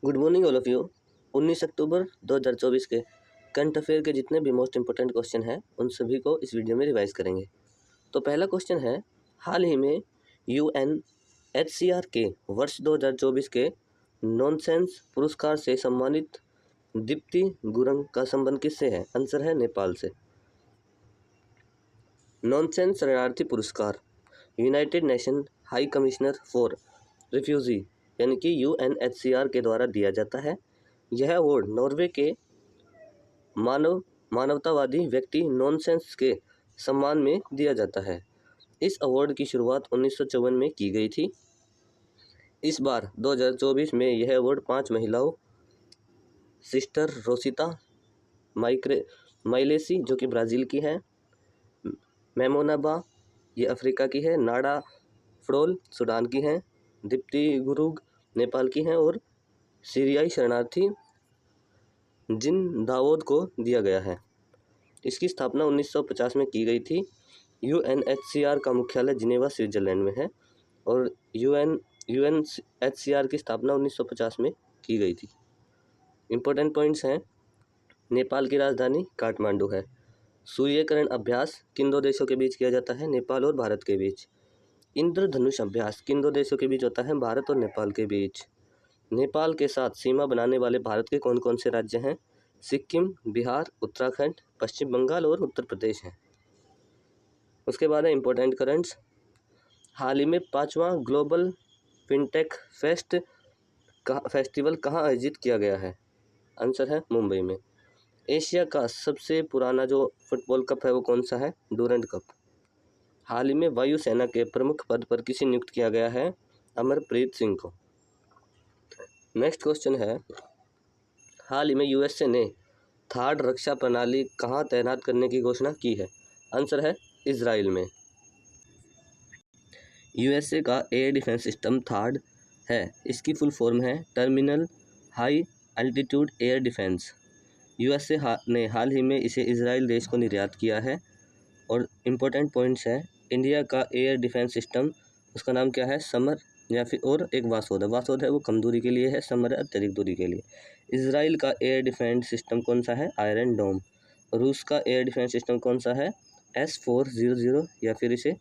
Good morning all of you. 19 अक्टूबर 2024 के current affair के जितने भी मोस्ट इंपॉर्टेंट क्वेश्चन हैं उन सभी को इस वीडियो में रिवाइज करेंगे। तो पहला क्वेश्चन है, हाल ही में UNHCR के वर्ष 2024 के नॉनसेंस पुरस्कार से सम्मानित दीप्ति गुरंग का संबंध किससे है? आंसर है नेपाल से। नॉनसेंस शरणार्थी पुरस्कार United nation high commissioner for refugee यानी कि UNHCR के द्वारा दिया जाता है। यह अवार्ड नॉर्वे के मानवतावादी व्यक्ति नॉनसेंस के सम्मान में दिया जाता है। इस अवार्ड की शुरुआत 1954 में की गई थी। इस बार 2024 में यह अवार्ड 5 महिलाओं, सिस्टर रोसिता माइलेसी जो कि ब्राज़ील की है, मेमोनाबा ये अफ्रीका की है, नाडा फ्रोल सूडान की हैं, दीप्ति गुरुग नेपाल की हैं और सीरियाई शरणार्थी जिन दावोद को दिया गया है। इसकी स्थापना 1950 में की गई थी। UNHCR का मुख्यालय जिनेवा स्विट्जरलैंड में है और UNHCR की स्थापना 1950 में की गई थी। इम्पोर्टेंट पॉइंट्स हैं, नेपाल की राजधानी काठमांडू है। सूर्यकिरण अभ्यास किन दो देशों के बीच किया जाता है? नेपाल और भारत के बीच। इंद्रधनुष अभ्यास किन दो देशों के बीच होता है? भारत और नेपाल के बीच। नेपाल के साथ सीमा बनाने वाले भारत के कौन कौन से राज्य हैं? सिक्किम, बिहार, उत्तराखंड, पश्चिम बंगाल और उत्तर प्रदेश हैं। उसके बाद है इम्पोर्टेंट करंट्स। हाल ही में 5वां ग्लोबल फिनटेक फेस्टिवल कहाँ आयोजित किया गया है? आंसर है मुंबई में। एशिया का सबसे पुराना जो फुटबॉल कप है वो कौन सा है? Durand cup. हाल ही में वायुसेना के प्रमुख पद पर किसे नियुक्त किया गया है? अमरप्रीत सिंह को। नेक्स्ट क्वेश्चन है, हाल ही में USA ने थार्ड रक्षा प्रणाली कहाँ तैनात करने की घोषणा की है? आंसर है इजराइल में। USA का एयर डिफेंस सिस्टम थार्ड है। इसकी फुल फॉर्म है terminal high altitude air defence. USA ने हाल ही में इसे इजराइल देश को निर्यात किया है। और इम्पोर्टेंट पॉइंट्स है, इंडिया का एयर डिफेंस सिस्टम उसका नाम क्या है? समर या फिर और एक वासोद है वो कम दूरी के लिए है, समर है अत्यधिक दूरी के लिए। इजराइल का एयर डिफेंस सिस्टम कौन सा है? आयरन डोम। रूस का एयर डिफेंस सिस्टम कौन सा है? S-400 या फिर इसे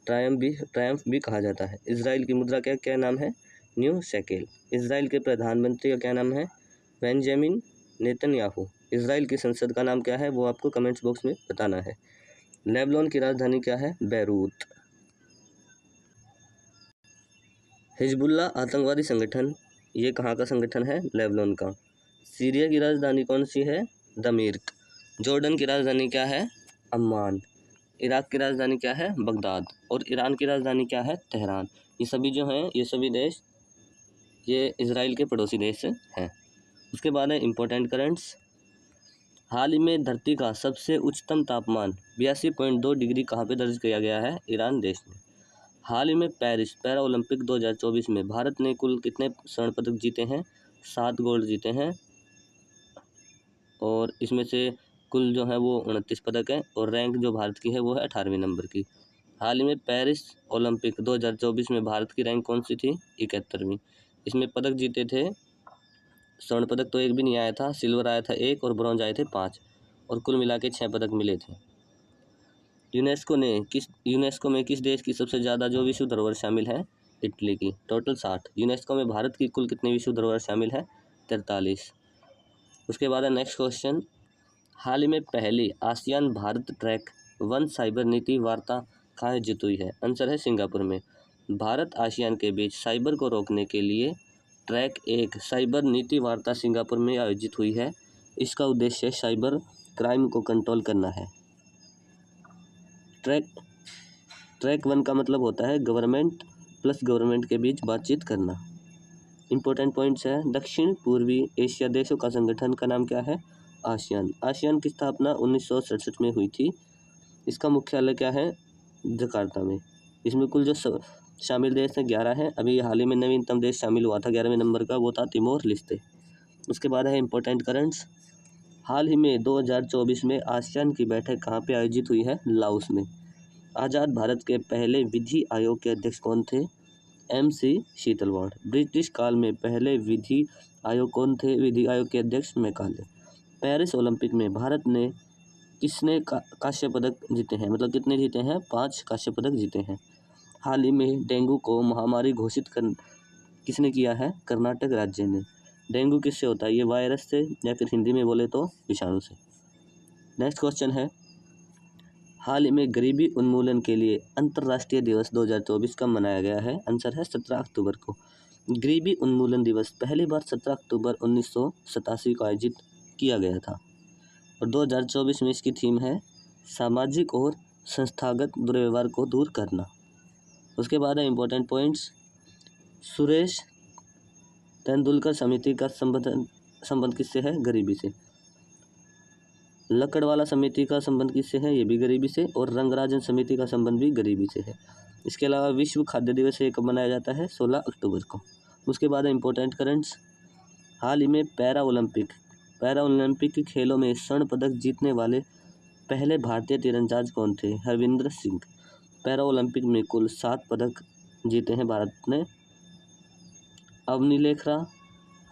ट्रायम्फ भी कहा जाता है। इजराइल की मुद्रा क्या नाम है? New shekel. इजराइल के प्रधानमंत्री का क्या नाम है? Benjamin Netanyahu. इजराइल की संसद का नाम क्या है वो आपको कमेंट्स बॉक्स में बताना है। लेबनान की राजधानी क्या है? बेरूत। हिजबुल्लाह आतंकवादी संगठन ये कहाँ का संगठन है? लेबनान का। सीरिया की राजधानी कौन सी है? दमिश्क। जॉर्डन की राजधानी क्या है? अम्मान। इराक की राजधानी क्या है? बगदाद। और ईरान की राजधानी क्या है? तेहरान। ये सभी जो हैं ये सभी देश ये इजराइल के पड़ोसी देश हैं। उसके बाद है इम्पोर्टेंट करंट्स। हाल ही में धरती का सबसे उच्चतम तापमान 82.2 डिग्री कहाँ पे दर्ज किया गया है? ईरान देश में। हाल ही में पेरिस पैरा ओलंपिक 2024 में भारत ने कुल कितने स्वर्ण पदक जीते हैं? 7 गोल्ड जीते हैं और इसमें से कुल जो है वो 29 पदक है और रैंक जो भारत की है वो है 18वें नंबर की। हाल ही में पेरिस ओलंपिक 2024 में भारत की रैंक कौन सी थी? 71वीं। इसमें पदक जीते थे, स्वर्ण पदक तो एक भी नहीं आया था, सिल्वर आया था 1 और ब्रॉन्ज आए थे 5 और कुल मिला के 6 पदक मिले थे। यूनेस्को में किस देश की सबसे ज़्यादा जो विश्व धरोहर शामिल है? इटली की, टोटल 60। यूनेस्को में भारत की कुल कितनी विश्व धरोहर शामिल है? 43। उसके बाद है नेक्स्ट क्वेश्चन, हाल ही में पहली आसियान भारत ट्रैक 1 साइबर नीति वार्ता कहाँ आयोजित हुई है? आंसर है सिंगापुर में। भारत आसियान के बीच साइबर को रोकने के लिए ट्रैक 1 साइबर नीति वार्ता सिंगापुर में आयोजित हुई है। इसका उद्देश्य साइबर क्राइम को कंट्रोल करना है। ट्रैक 1 का मतलब होता है गवर्नमेंट प्लस गवर्नमेंट के बीच बातचीत करना। इम्पोर्टेंट पॉइंट्स है, दक्षिण पूर्वी एशिया देशों का संगठन का नाम क्या है? आसियान। आसियान की स्थापना 1967 में हुई थी। इसका मुख्यालय क्या है? जकार्ता में। इसमें कुल जो शामिल देश हैं 11 हैं। अभी हाल ही में नवीनतम देश शामिल हुआ था 11वें नंबर का, वो था तिमोर लेस्ते। उसके बाद है इम्पोर्टेंट करंट्स। हाल ही में 2024 में आसियान की बैठक कहाँ पे आयोजित हुई है? लाओस में। आज़ाद भारत के पहले विधि आयोग के अध्यक्ष कौन थे? MC शीतलवाड़। ब्रिटिश काल में पहले विधि आयोग कौन थे? विधि आयोग के अध्यक्ष मैकाले। पेरिस ओलंपिक में भारत ने किसने कांस्य पदक जीते हैं? मतलब कितने जीते हैं? 5 कांस्य पदक जीते हैं। हाल ही में डेंगू को महामारी घोषित किसने किया है? कर्नाटक राज्य ने। डेंगू किससे होता है? ये वायरस से, या फिर हिंदी में बोले तो विषाणु से। नेक्स्ट क्वेश्चन है, हाल ही में गरीबी उन्मूलन के लिए अंतर्राष्ट्रीय दिवस 2024 कब मनाया गया है? आंसर है 17 अक्टूबर को। गरीबी उन्मूलन दिवस पहली बार 17 अक्टूबर 1987 को आयोजित किया गया था और 2024 में इसकी थीम है सामाजिक और संस्थागत दुर्व्यवहार को दूर करना। उसके बाद है इम्पोर्टेंट पॉइंट्स, सुरेश तेंदुलकर समिति का संबंध किससे है? गरीबी से। लकड़वाला समिति का संबंध किससे है? ये भी गरीबी से। और रंगराजन समिति का संबंध भी गरीबी से है। इसके अलावा विश्व खाद्य दिवस कब मनाया जाता है? 16 अक्टूबर को। उसके बाद है इम्पोर्टेंट करंट्स, हाल ही में पैरा ओलंपिक खेलों में स्वर्ण पदक जीतने वाले पहले भारतीय तीरंदाज कौन थे? हरविंदर सिंह। पैरा ओलंपिक में कुल 7 पदक जीते हैं भारत ने। अवनी लेखरा,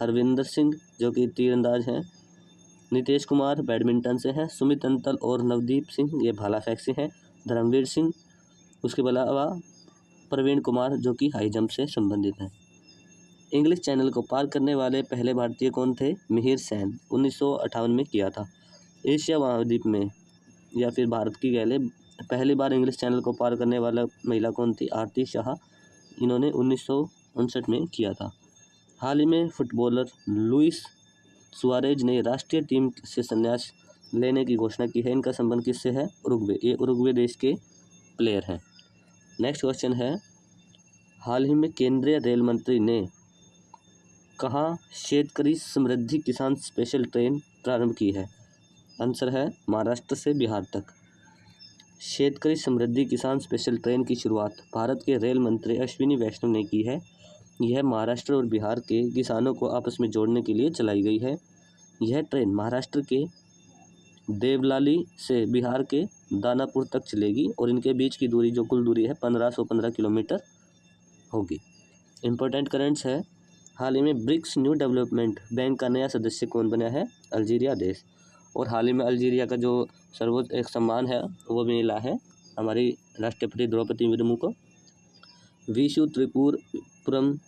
हरविंदर सिंह जो कि तीरंदाज हैं, नितेश कुमार बैडमिंटन से हैं, सुमित अंतल और नवदीप सिंह ये भाला फेंक से हैं, धर्मवीर सिंह, उसके अलावा प्रवीण कुमार जो कि हाई जंप से संबंधित हैं। इंग्लिश चैनल को पार करने वाले पहले भारतीय कौन थे? मिहिर सेन, 1958 में किया था। एशिया महाद्वीप में या फिर भारत की कह ले पहली बार इंग्लिश चैनल को पार करने वाला महिला कौन थी? आरती शाह, इन्होंने 1959 में किया था। हाल ही में फुटबॉलर लुइस सुआरेज ने राष्ट्रीय टीम से संन्यास लेने की घोषणा की है। इनका संबंध किससे है? उरुग्वे, ये उरुग्वे देश के प्लेयर हैं। नेक्स्ट क्वेश्चन है, हाल ही में केंद्रीय रेल मंत्री ने कहाँ शेतकरी समृद्धि किसान स्पेशल ट्रेन प्रारंभ की है? आंसर है महाराष्ट्र से बिहार तक। शेतकरी समृद्धि किसान स्पेशल ट्रेन की शुरुआत भारत के रेल मंत्री अश्विनी वैष्णव ने की है। यह महाराष्ट्र और बिहार के किसानों को आपस में जोड़ने के लिए चलाई गई है। यह ट्रेन महाराष्ट्र के देवलाली से बिहार के दानापुर तक चलेगी और इनके बीच की दूरी जो कुल दूरी है 1515 किलोमीटर होगी। इम्पोर्टेंट करंट्स है, हाल ही में ब्रिक्स न्यू डेवलपमेंट बैंक का नया सदस्य कौन बना है? अल्जीरिया देश। और हाल ही में अल्जीरिया का जो सर्वोच्च एक सम्मान है वो भी मिला है हमारी राष्ट्रपति द्रौपदी मुर्मू को।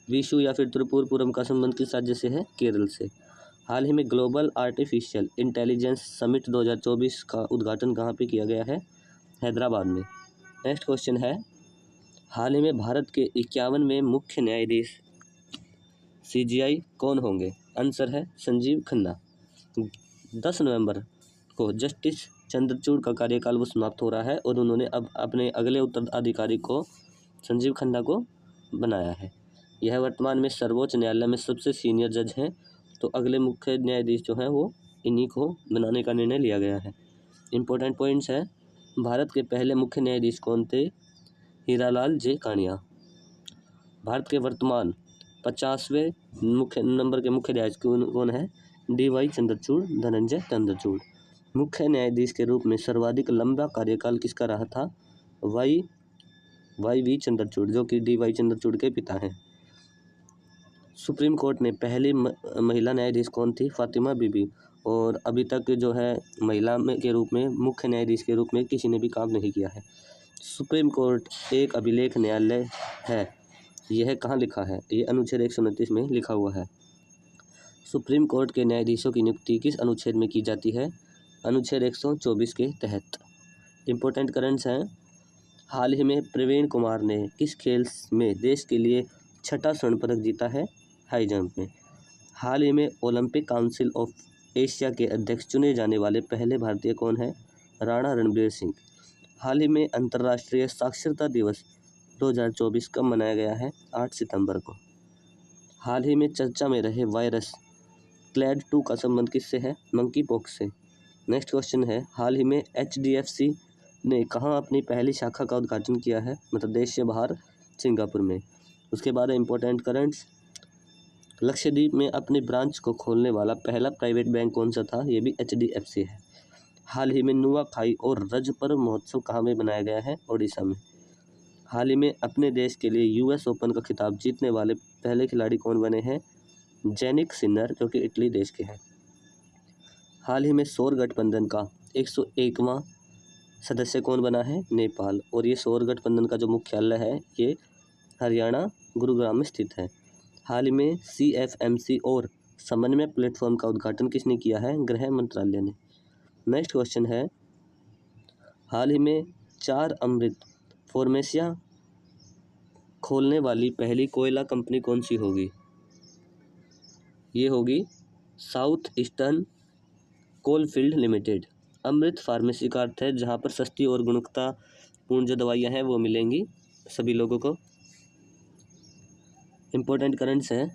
विशु या फिर त्रिपुरपुरम का संबंध किस राज्य से है? केरल से। हाल ही में ग्लोबल आर्टिफिशियल इंटेलिजेंस समिट 2024 का उद्घाटन कहाँ पे किया गया है? हैदराबाद में। नेक्स्ट क्वेश्चन है, हाल ही में भारत के 51वें मुख्य न्यायाधीश CGI कौन होंगे? आंसर है संजीव खन्ना। 10 नवंबर को जस्टिस चंद्रचूड़ का कार्यकाल वो समाप्त हो रहा है और उन्होंने अब अपने अगले उत्तराधिकारी को संजीव खन्ना को बनाया है। यह वर्तमान में सर्वोच्च न्यायालय में सबसे सीनियर जज हैं, तो अगले मुख्य न्यायाधीश जो हैं वो इन्हीं को बनाने का निर्णय लिया गया है। इम्पोर्टेंट पॉइंट्स है, भारत के पहले मुख्य न्यायाधीश कौन थे? हीरालाल जे कानिया। भारत के वर्तमान 50वें नंबर के मुख्य न्यायाधीश कौन है? DY चंद्रचूड़, धनंजय चंद्रचूड़। मुख्य न्यायाधीश के रूप में सर्वाधिक लंबा कार्यकाल किसका रहा था? YV चंद्रचूड़ जो कि DY चंद्रचूड़ के पिता हैं। सुप्रीम कोर्ट में पहली महिला न्यायाधीश कौन थी? फातिमा बीबी। और अभी तक जो है महिला के रूप में मुख्य न्यायाधीश के रूप में किसी ने भी काम नहीं किया है। सुप्रीम कोर्ट एक अभिलेख न्यायालय है, यह कहाँ लिखा है? ये अनुच्छेद 129 में लिखा हुआ है। सुप्रीम कोर्ट के न्यायाधीशों की नियुक्ति किस अनुच्छेद में की जाती है? अनुच्छेद 124 के तहत। इम्पोर्टेंट करंट्स हैं, हाल ही में प्रवीण कुमार ने किस खेल में देश के लिए 6ठा स्वर्ण पदक जीता है? हाई जंप में। हाल ही में ओलंपिक काउंसिल ऑफ एशिया के अध्यक्ष चुने जाने वाले पहले भारतीय कौन है? राणा रणबीर सिंह। हाल ही में अंतर्राष्ट्रीय साक्षरता दिवस 2024 कब मनाया गया है? 8 सितंबर को। हाल ही में चर्चा में रहे वायरस क्लैड 2 का संबंध किससे है? मंकी पॉक्स से। नेक्स्ट क्वेश्चन है, हाल ही में HDFC ने कहाँ अपनी पहली शाखा का उद्घाटन किया है? मतलब देश से बाहर, सिंगापुर में। उसके बाद इम्पोर्टेंट करंट्स, लक्षद्वीप में अपनी ब्रांच को खोलने वाला पहला प्राइवेट बैंक कौन सा था? ये भी HDFC है। हाल ही में नुआखाई और रज पर्व महोत्सव कहाँ में बनाया गया है? ओडिशा में। हाल ही में अपने देश के लिए यूएस ओपन का खिताब जीतने वाले पहले खिलाड़ी कौन बने हैं? जेनिक सिनर, जो कि इटली देश के हैं। हाल ही में सौर गठबंधन का 101वां सदस्य कौन बना है? नेपाल। और ये सौर गठबंधन का जो मुख्यालय है ये हरियाणा गुरुग्राम में स्थित है। हाल ही में CFMC और समन्वय प्लेटफॉर्म का उद्घाटन किसने किया है? गृह मंत्रालय ने। नेक्स्ट क्वेश्चन है, हाल ही में 4 अमृत फॉर्मेसिया खोलने वाली पहली कोयला कंपनी कौन सी होगी? ये होगी साउथ ईस्टर्न कोलफील्ड लिमिटेड। अमृत फार्मेसी का अर्थ है जहाँ पर सस्ती और गुणवत्तापूर्ण जो दवाइयाँ हैं वो मिलेंगी सभी लोगों को। इम्पोर्टेंट करंट्स है,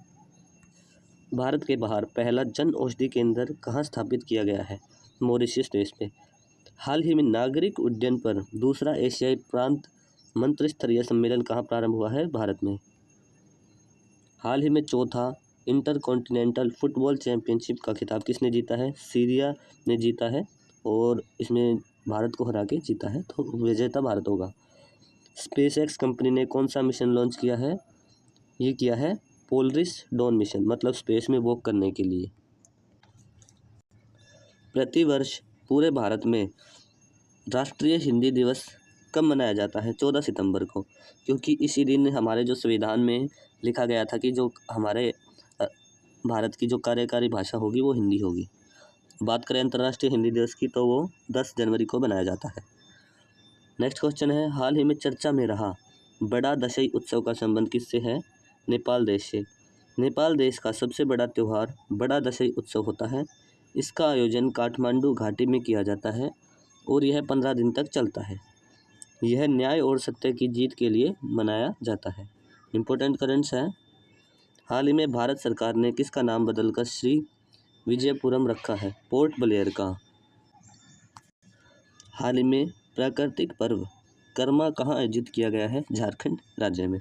भारत के बाहर पहला जन औषधि केंद्र कहाँ स्थापित किया गया है? मॉरिशस देश पे। हाल ही में नागरिक उड्डयन पर दूसरा एशियाई प्रांत मंत्री स्तरीय सम्मेलन कहाँ प्रारंभ हुआ है? भारत में। हाल ही में चौथा इंटरकॉन्टिनेंटल फुटबॉल चैंपियनशिप का खिताब किसने जीता है? सीरिया ने जीता है और इसमें भारत को हरा के जीता है, तो विजेता भारत होगा। स्पेसएक्स कंपनी ने कौन सा मिशन लॉन्च किया है? ये किया है पोलरिस डॉन मिशन, मतलब स्पेस में वॉक करने के लिए। प्रतिवर्ष पूरे भारत में राष्ट्रीय हिंदी दिवस कब मनाया जाता है? 14 सितंबर को, क्योंकि इसी दिन हमारे जो संविधान में लिखा गया था कि जो हमारे भारत की जो कार्यकारी भाषा होगी वो हिंदी होगी। बात करें अंतर्राष्ट्रीय हिंदी दिवस की तो वो 10 जनवरी को मनाया जाता है। नेक्स्ट क्वेश्चन है, हाल ही में चर्चा में रहा बड़ा दशई उत्सव का संबंध किससे है? नेपाल देश से। नेपाल देश का सबसे बड़ा त्यौहार बड़ा दशई उत्सव होता है। इसका आयोजन काठमांडू घाटी में किया जाता है और यह 15 दिन तक चलता है। यह न्याय और सत्य की जीत के लिए मनाया जाता है। इम्पोर्टेंट करंट्स हैं, हाल ही में भारत सरकार ने किसका नाम बदलकर श्री विजयपुरम रखा है? पोर्ट ब्लेयर का। हाल ही में प्राकृतिक पर्व कर्मा कहाँ आयोजित किया गया है? झारखंड राज्य में।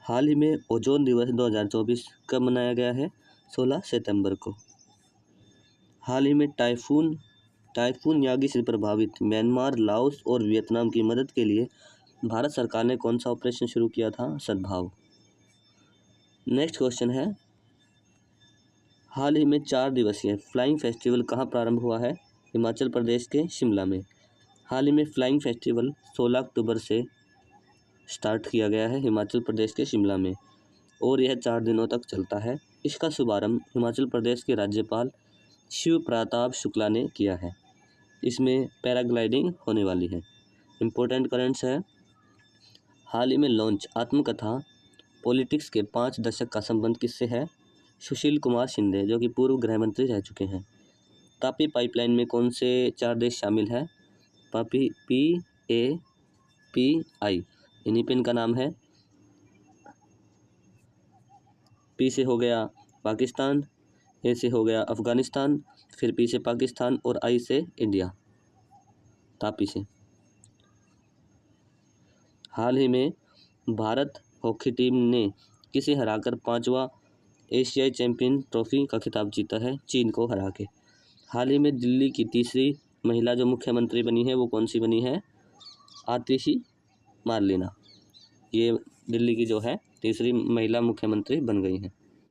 हाल ही में ओजोन दिवस 2024 कब मनाया गया है? 16 सितंबर को। हाल ही में टाइफून यागी से प्रभावित म्यांमार, लाओस और वियतनाम की मदद के लिए भारत सरकार ने कौन सा ऑपरेशन शुरू किया था? सद्भाव। नेक्स्ट क्वेश्चन है, हाल ही में 4 दिवसीय फ्लाइंग फेस्टिवल कहाँ प्रारंभ हुआ है? हिमाचल प्रदेश के शिमला में। हाल ही में फ्लाइंग फेस्टिवल 16 अक्टूबर से स्टार्ट किया गया है हिमाचल प्रदेश के शिमला में और यह 4 दिनों तक चलता है। इसका शुभारंभ हिमाचल प्रदेश के राज्यपाल शिव प्रताप शुक्ला ने किया है। इसमें पैराग्लाइडिंग होने वाली है। इम्पोर्टेंट करंट्स है, हाल ही में लॉन्च आत्मकथा पॉलिटिक्स के 5 दशक का संबंध किससे है? सुशील कुमार शिंदे, जो कि पूर्व गृह मंत्री रह चुके हैं। तापी पाइपलाइन में कौन से 4 देश शामिल हैं? PAPI, इन्हीं पे इनका नाम है। P से हो गया पाकिस्तान, A से हो गया अफगानिस्तान, फिर P से पाकिस्तान और I से इंडिया, तापी से। हाल ही में भारत हॉकी टीम ने किसे हराकर 5वां एशियाई चैंपियन ट्रॉफी का खिताब जीता है? चीन को हरा के। हाल ही में दिल्ली की तीसरी महिला जो मुख्यमंत्री बनी है वो कौन सी बनी है? आतिशी मार्लिना। ये दिल्ली की जो है तीसरी महिला मुख्यमंत्री बन गई हैं।